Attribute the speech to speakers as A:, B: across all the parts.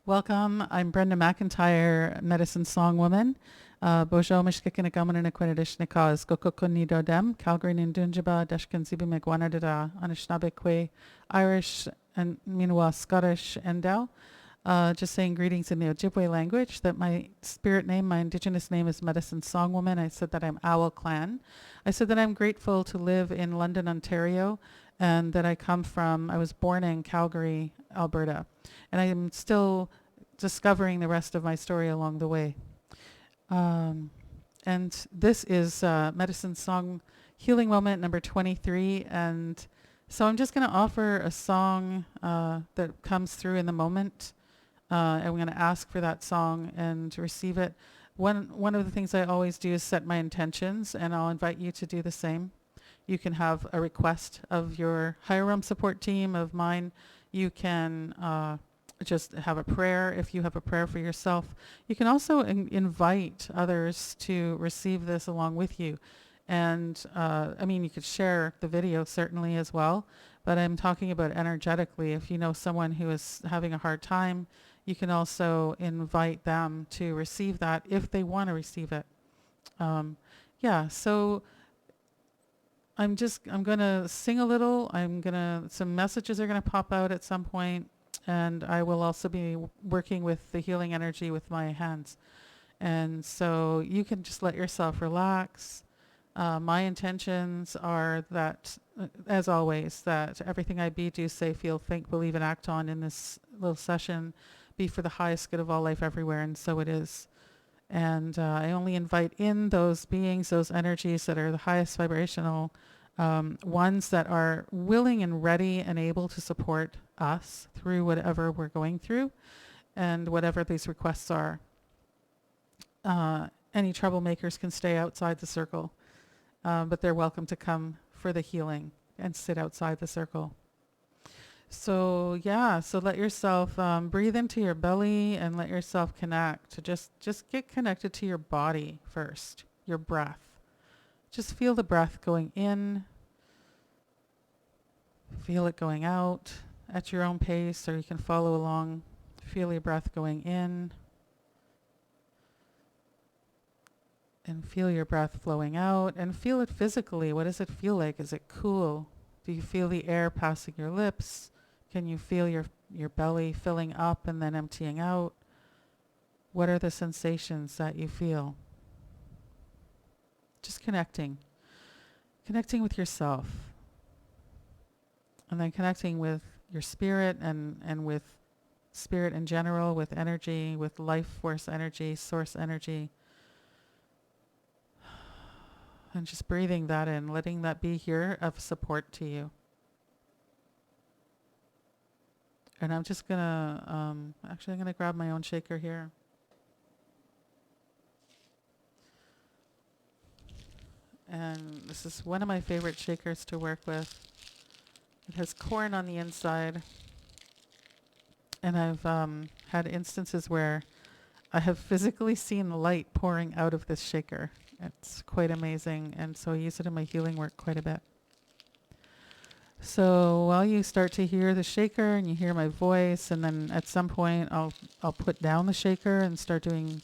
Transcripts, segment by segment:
A: Welcome. I'm Brenda MacIntyre, medicine song woman. Bojo mishkikina gamanina quinadishnika is gokokonido dem, Calgary Nindunjaba, Deshkan Zibi Megwanadada, Anishinaabe, Irish and Minwa Scottish Endau. Just saying greetings in the Ojibwe language, that my spirit name, my indigenous name is Medicine Song Woman. I said that I'm Owl Clan. I said that I'm grateful to live in London, Ontario, and that I was born in Calgary, Alberta. And I am still discovering the rest of my story along the way. And this is Medicine Song Healing Moment number 23. And so I'm just going to offer a song that comes through in the moment. I'm going to ask for that song and to receive it. One of the things I always do is set my intentions, and I'll invite you to do the same. You can have a request of your higher realm support team, of mine. You can just have a prayer if you have a prayer for yourself. You can also invite others to receive this along with you. And you could share the video certainly as well, but I'm talking about energetically. If you know someone who is having a hard time, you can also invite them to receive that if they want to receive it. So I'm going to sing a little. Some messages are going to pop out at some point, and I will also be working with the healing energy with my hands. And so you can just let yourself relax. My intentions are that, as always, that everything I be, do, say, feel, think, believe, and act on in this little session be for the highest good of all life everywhere, and so it is. And I only invite in those beings, those energies that are the highest vibrational ones, that are willing and ready and able to support us through whatever we're going through and whatever these requests are. Any troublemakers can stay outside the circle, but they're welcome to come for the healing and sit outside the circle. So let yourself breathe into your belly and let yourself connect. Just get connected to your body first, your breath. Just feel the breath going in. Feel it going out at your own pace, or you can follow along. Feel your breath going in. And feel your breath flowing out, and feel it physically. What does it feel like? Is it cool? Do you feel the air passing your lips? Can you feel your belly filling up and then emptying out? What are the sensations that you feel? Just connecting with yourself, and then connecting with your spirit and with spirit in general, with energy, with life force energy, source energy. And just breathing that in, letting that be here of support to you. And I'm just gonna, I'm gonna grab my own shaker here. And this is one of my favorite shakers to work with. It has corn on the inside. And I've had instances where I have physically seen light pouring out of this shaker. It's quite amazing, and so I use it in my healing work quite a bit. So while you start to hear the shaker and you hear my voice, and then at some point I'll put down the shaker and start doing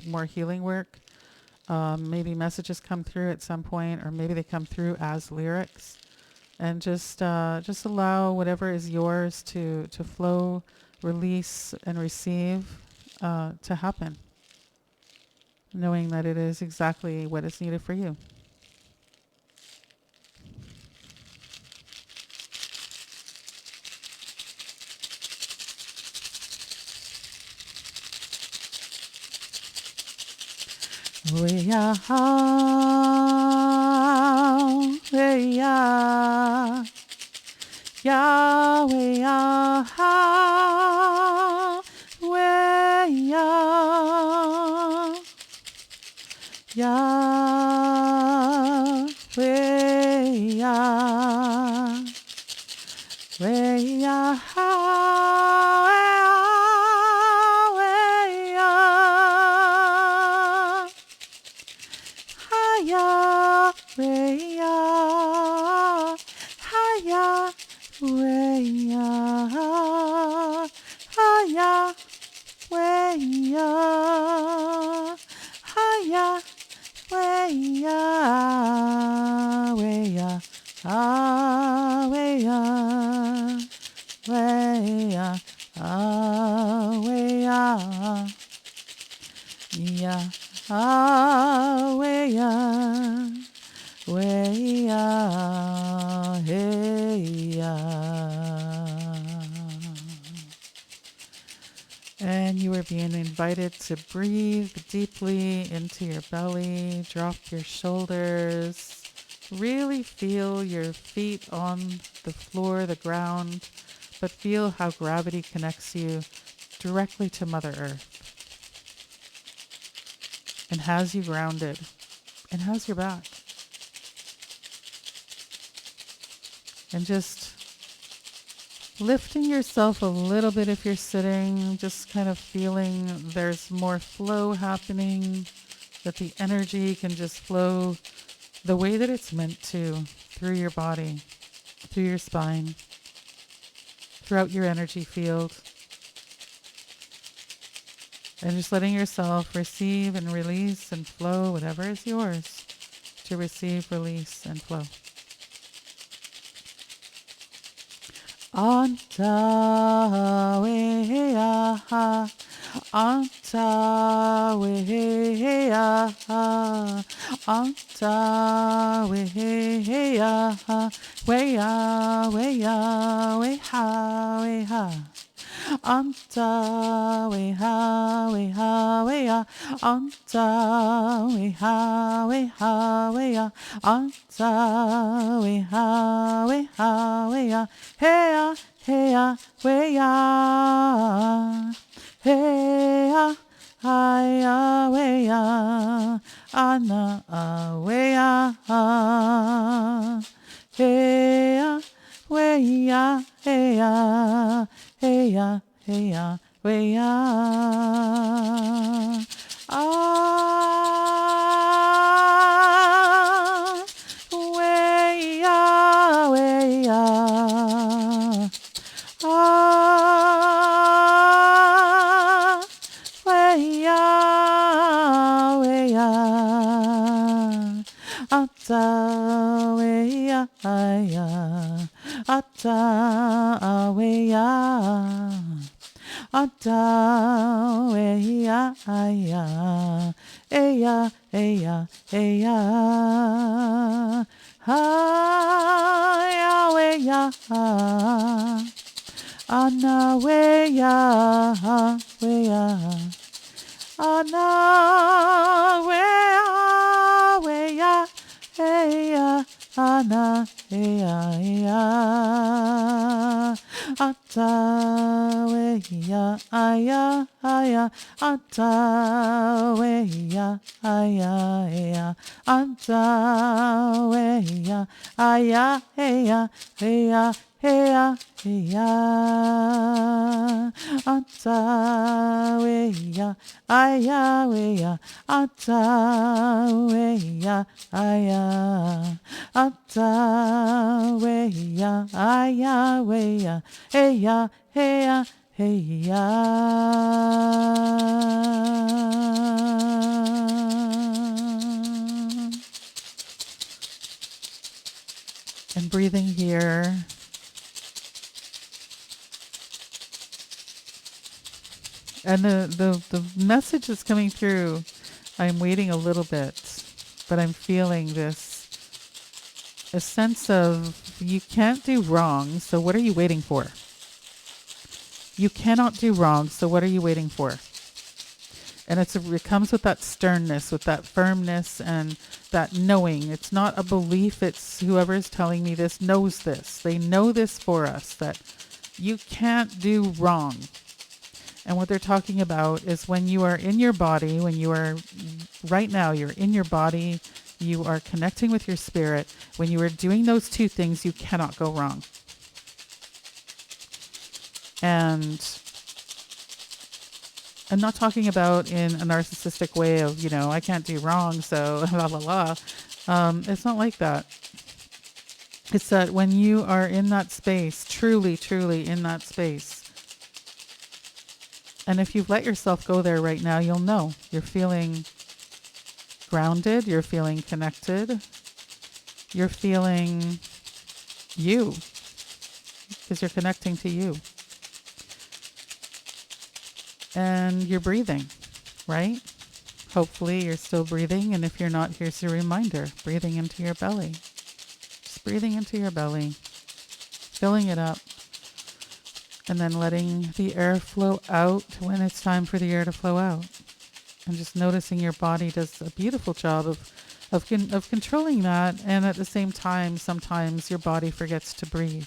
A: more healing work. Maybe messages come through at some point, or maybe they come through as lyrics, and just allow whatever is yours to flow, release, and receive to happen, knowing that it is exactly what is needed for you. We-ya, we-ya, Yahweh, we-ya, Yahweh, we-ya, Haya, way ya, ya, way ya, way ya, hey ya. And you are being invited to breathe deeply into your belly, drop your shoulders, really feel your feet on the floor, the ground, but feel how gravity connects you directly to Mother Earth and has you grounded and has your back. And just lifting yourself a little bit if you're sitting, just kind of feeling there's more flow happening, that the energy can just flow the way that it's meant to through your body, through your spine, throughout your energy field. And just letting yourself receive and release and flow whatever is yours to receive, release, and flow. Anta we ya, anta we ya, anta we ya, we ya, we ya, we ha, we ha. Anta we ha, we ha, we ya, anta we ha, we ha, we ya, anta we ha, we ha, we ya, hey ya, hey ya, we ya, hey ya, hi ya, we ya, ana we ya, hey ya, we ya, hey ya. Hey ya, hey ya, way ya. Ah, way ya, way ya. Ah, way ya, way ya. Ata, way ya, ya. Ata we ya, ata we ya, ya, eya, eya, eya, ha ya we ya, ana we ya, ana we ya, eya. Ana, ea, ea, ata, we, ya, aya, aya, ata, we, ya, aya, ea, ata, we, ya, aya, ea, ea, ea, ea, ata, we, ya, aya, we, ya, ata, we, ya, aya. Ata we ya, aya we ya, hey ya, hey ya, hey ya. And breathing here. And the message that's coming through, I'm waiting a little bit, but I'm feeling this. A sense of you can't do wrong, so what are you waiting for? You cannot do wrong, so what are you waiting for? And it comes with that sternness, with that firmness and that knowing. It's not a belief, it's whoever is telling me this knows this. They know this for us, that you can't do wrong. And what they're talking about is when you are in your body, when you are right now, you're in your body, you are connecting with your spirit. When you are doing those two things, you cannot go wrong. And I'm not talking about in a narcissistic way of, I can't do wrong, so la la la. It's not like that. It's that when you are in that space, truly, truly in that space, and if you've let yourself go there right now, you'll know. You're feeling grounded, you're feeling connected, you're feeling you, because you're connecting to you. and you're breathing, right? Hopefully you're still breathing, and if you're not, here's your reminder. Breathing into your belly. Just breathing into your belly, filling it up, and then letting the air flow out when it's time for the air to flow out. And just noticing your body does a beautiful job of controlling that, and at the same time, sometimes your body forgets to breathe.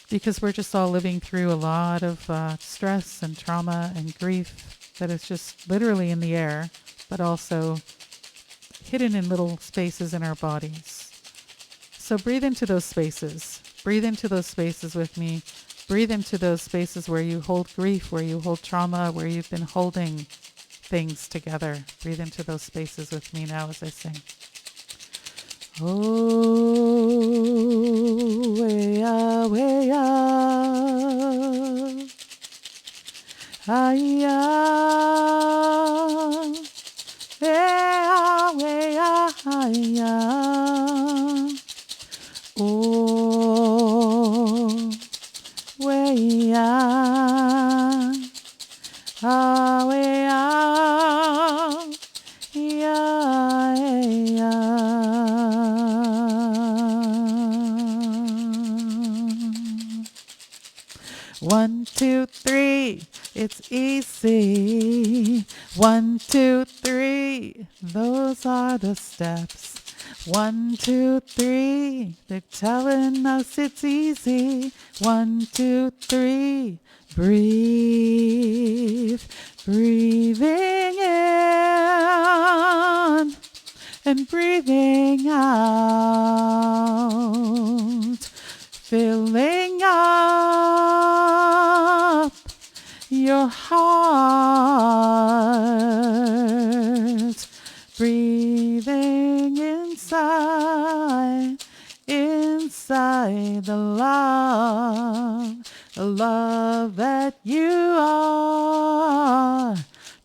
A: Because we're just all living through a lot of stress and trauma and grief that is just literally in the air, but also hidden in little spaces in our bodies. So breathe into those spaces. Breathe into those spaces with me. Breathe into those spaces where you hold grief, where you hold trauma, where you've been holding things together. Breathe into those spaces with me now as I sing. Oh, way up. Ay-ya. Way up, ay-ya. Oh, way up. Ah, way up. Yeah, yeah. 1, 2, 3, it's easy. 1, 2, 3, those are the steps. 1, 2, 3, they're telling us it's easy. 1, 2, 3, breathe. Breathing in and breathing out. Filling up your heart, breathing inside the love that you are,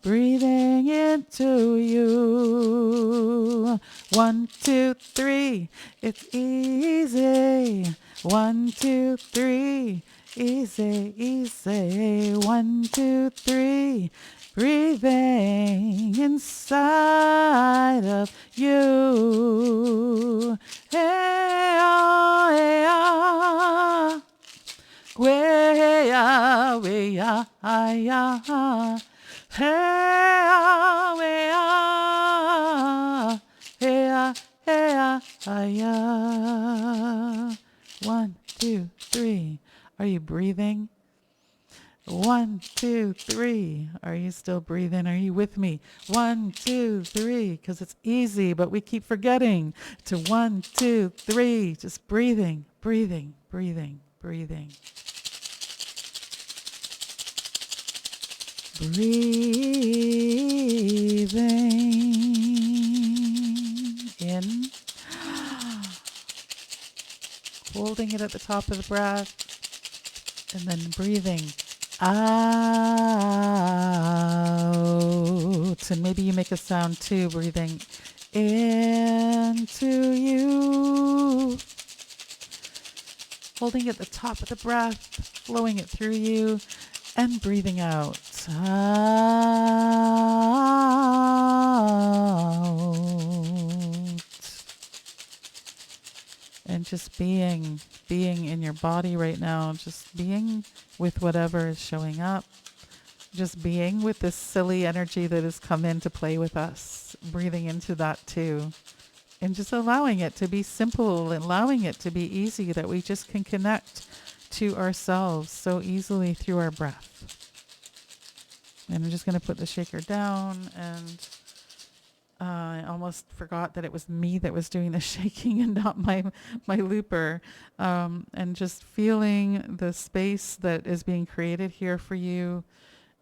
A: breathing into you. 1, 2, 3, it's easy. 1, 2, 3, easy, easy. 1, 2, 3, breathing inside of you. Hey, oh, hey, oh. Way, ah, way, ah, ay, ah. Hey, ah, way, ah. Hey, ah, hey, ah, ay, ah. 1, 2, 3. Are you breathing? 1, 2, 3. Are you still breathing? Are you with me? 1, 2, 3. Because it's easy, but we keep forgetting to 1, 2, 3. Just breathing, breathing, breathing, breathing. Breathing in. Holding it at the top of the breath, and then breathing out. And maybe you make a sound too, breathing into you. Holding it at the top of the breath, flowing it through you, and breathing out. And just being in your body right now, just being with whatever is showing up, just being with this silly energy that has come in to play with us, breathing into that too, and just allowing it to be simple, allowing it to be easy, that we just can connect to ourselves so easily through our breath. And I'm just going to put the shaker down, and I almost forgot that it was me that was doing the shaking and not my looper. And just feeling the space that is being created here for you,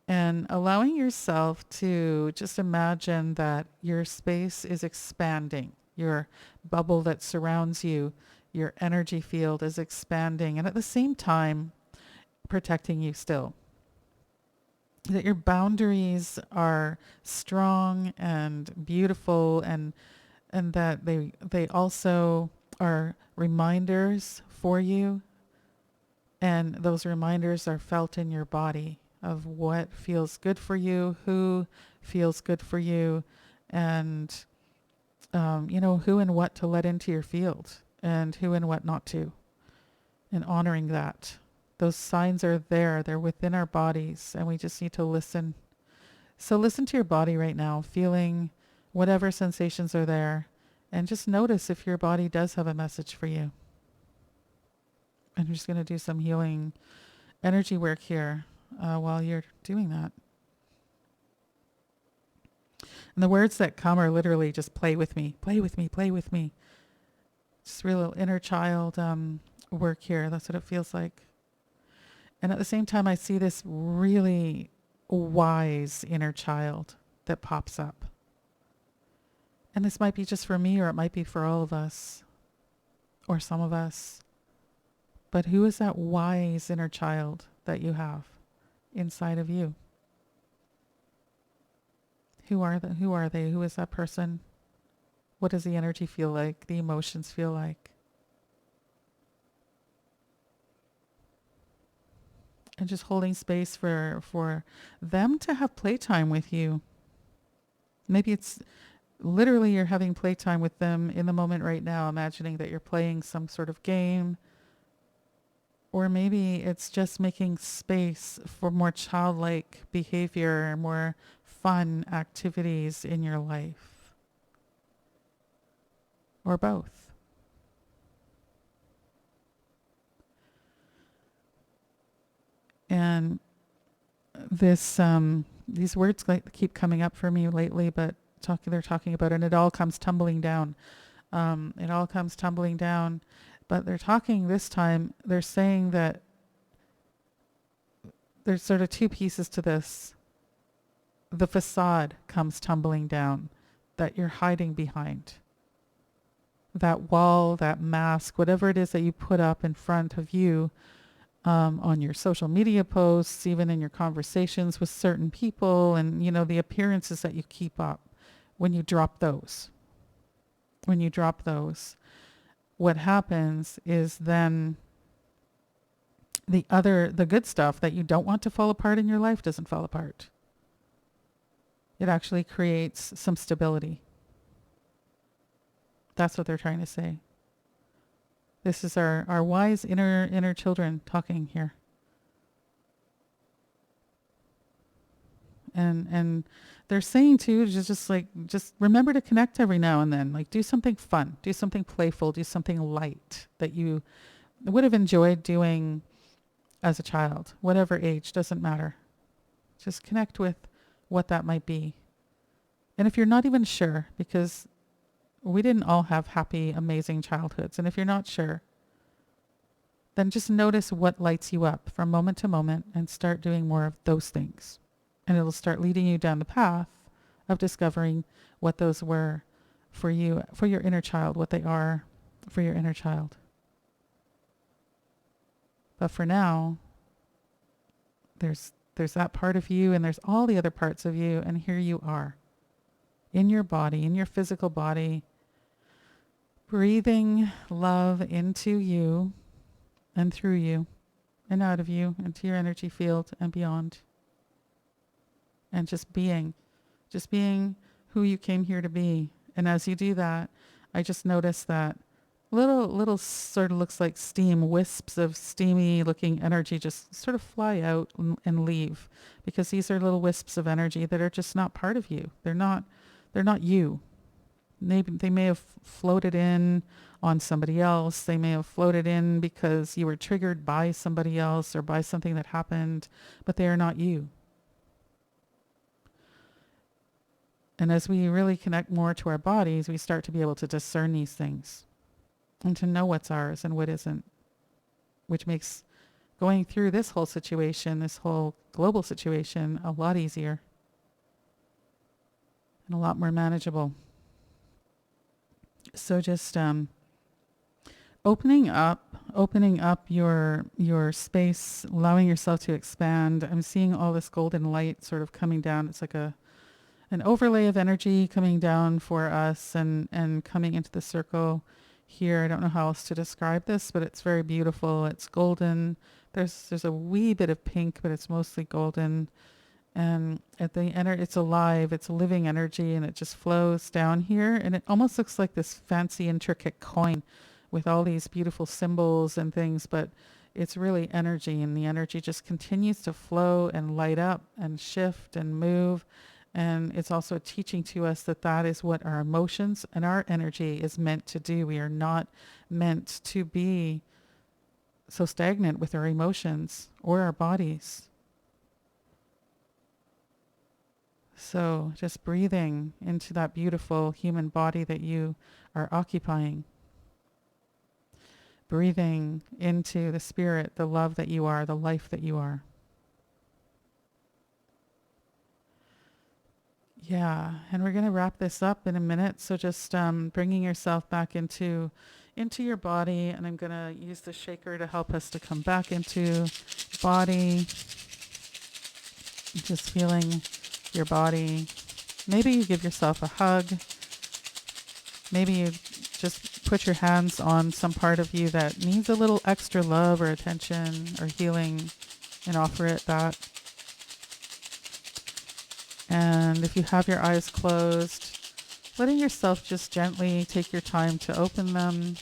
A: and allowing yourself to just imagine that your space is expanding. Your bubble that surrounds you, your energy field is expanding, and at the same time protecting you still. That your boundaries are strong and beautiful, and that they also are reminders for you, and those reminders are felt in your body of what feels good for you, who feels good for you, and who and what to let into your field and who and what not to, and honoring that. Those signs are there. They're within our bodies, and we just need to listen. So listen to your body right now, feeling whatever sensations are there, and just notice if your body does have a message for you. And I'm just going to do some healing energy work here while you're doing that. And the words that come are literally just play with me, play with me, play with me. Just real little inner child work here. That's what it feels like. And at the same time, I see this really wise inner child that pops up. And this might be just for me, or it might be for all of us, or some of us. But who is that wise inner child that you have inside of you? Who are they? Who is that person? What does the energy feel like? The emotions feel like? And just holding space for them to have playtime with you. Maybe it's literally you're having playtime with them in the moment right now, imagining that you're playing some sort of game. Or maybe it's just making space for more childlike behavior, more fun activities in your life. Or both. And these words keep coming up for me lately, but they're talking about, and it all comes tumbling down. It all comes tumbling down. But they're talking this time, they're saying that there's sort of two pieces to this. The facade comes tumbling down that you're hiding behind. That wall, that mask, whatever it is that you put up in front of you on your social media posts, even in your conversations with certain people, and, the appearances that you keep up. When you drop those, what happens is then the good stuff that you don't want to fall apart in your life doesn't fall apart. It actually creates some stability. That's what they're trying to say. This is our wise inner children talking here. And they're saying too, just remember to connect every now and then. Like, do something fun, do something playful, do something light that you would have enjoyed doing as a child, whatever age, doesn't matter. Just connect with what that might be. And if you're not even sure, because we didn't all have happy, amazing childhoods, and if you're not sure, then just notice what lights you up from moment to moment and start doing more of those things. And it'll start leading you down the path of discovering what those were for you, for your inner child, what they are for your inner child. But for now, there's that part of you, and there's all the other parts of you, and here you are in your body, in your physical body, breathing love into you and through you and out of you into your energy field and beyond. And just being who you came here to be. And as you do that, I just noticed that little sort of looks like steam, wisps of steamy looking energy just sort of fly out and leave, because these are little wisps of energy that are just not part of you. They're not you. They may have floated in on somebody else. They may have floated in because you were triggered by somebody else or by something that happened, but they are not you. And as we really connect more to our bodies, we start to be able to discern these things and to know what's ours and what isn't, which makes going through this whole situation, this whole global situation, a lot easier and a lot more manageable. So just opening up your space, allowing yourself to expand. I'm seeing all this golden light sort of coming down. It's like an overlay of energy coming down for us and coming into the circle here. I don't know how else to describe this, but it's very beautiful. It's golden. there's a wee bit of pink, but it's mostly golden. And at the end, it's alive. It's a living energy, and it just flows down here. And it almost looks like this fancy, intricate coin with all these beautiful symbols and things, but it's really energy, and the energy just continues to flow and light up and shift and move. And it's also teaching to us that that is what our emotions and our energy is meant to do. We are not meant to be so stagnant with our emotions or our bodies. So just breathing into that beautiful human body that you are occupying. Breathing into the spirit, the love that you are, the life that you are. Yeah, and we're going to wrap this up in a minute. So just bringing yourself back into your body, and I'm going to use the shaker to help us to come back into body. Just feeling your body. Maybe you give yourself a hug. Maybe you just put your hands on some part of you that needs a little extra love or attention or healing, and offer it that. And if you have your eyes closed, letting yourself just gently take your time to open them,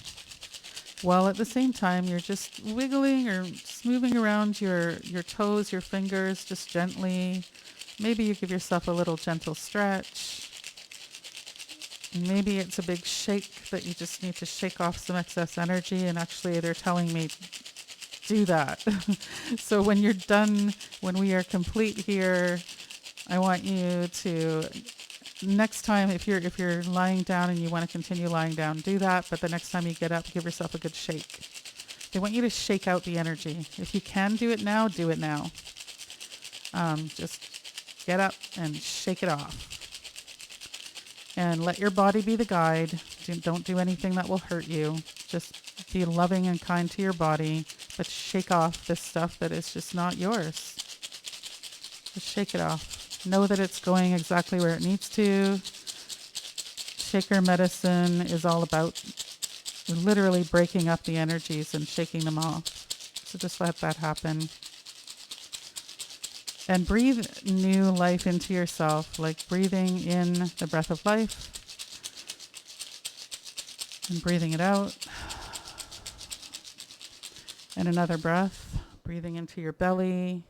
A: while at the same time you're just wiggling or just moving around your toes, your fingers, just gently. Maybe you give yourself a little gentle stretch. Maybe it's a big shake that you just need to shake off some excess energy, and actually they're telling me do that. So when you're done, when we are complete here, I want you to, next time, if you're lying down and you want to continue lying down, do that. But the next time you get up, give yourself a good shake. They want you to shake out the energy. If you can do it now, do it now. Just get up and shake it off. And let your body be the guide. Don't do anything that will hurt you. Just be loving and kind to your body, but shake off this stuff that is just not yours. Just shake it off. Know that it's going exactly where it needs to. Shaker medicine is all about literally breaking up the energies and shaking them off. So just let that happen. And breathe new life into yourself, like breathing in the breath of life and breathing it out. And another breath, breathing into your belly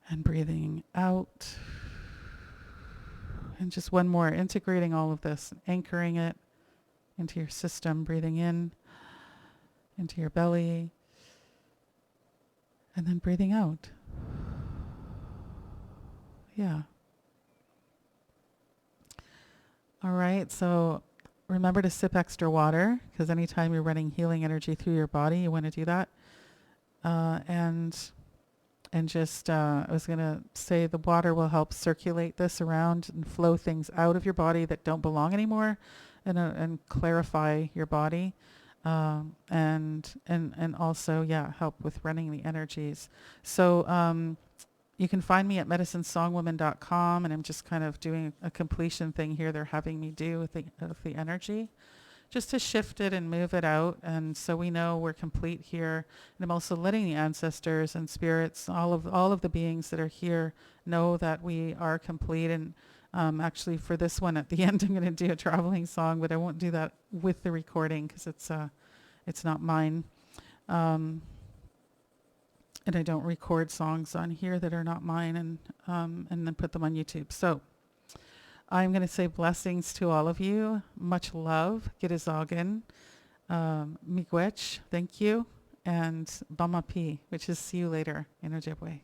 A: and breathing out. And just one more, integrating all of this, anchoring it into your system, breathing in, into your belly, and then breathing out. Yeah. All right, so remember to sip extra water, because anytime you're running healing energy through your body, you want to do that. And just, I was going to say the water will help circulate this around and flow things out of your body that don't belong anymore, and clarify your body. And also, help with running the energies. So you can find me at medicinesongwoman.com, and I'm just kind of doing a completion thing here they're having me do with the energy, just to shift it and move it out. And so we know we're complete here. And I'm also letting the ancestors and spirits, all of the beings that are here, know that we are complete. And actually for this one at the end, I'm going to do a traveling song, but I won't do that with the recording because it's not mine. And I don't record songs on here that are not mine, and then put them on YouTube. So I'm going to say blessings to all of you. Much love. Girizagan. Miigwech. Thank you. And Bamapi, which is see you later in Ojibwe.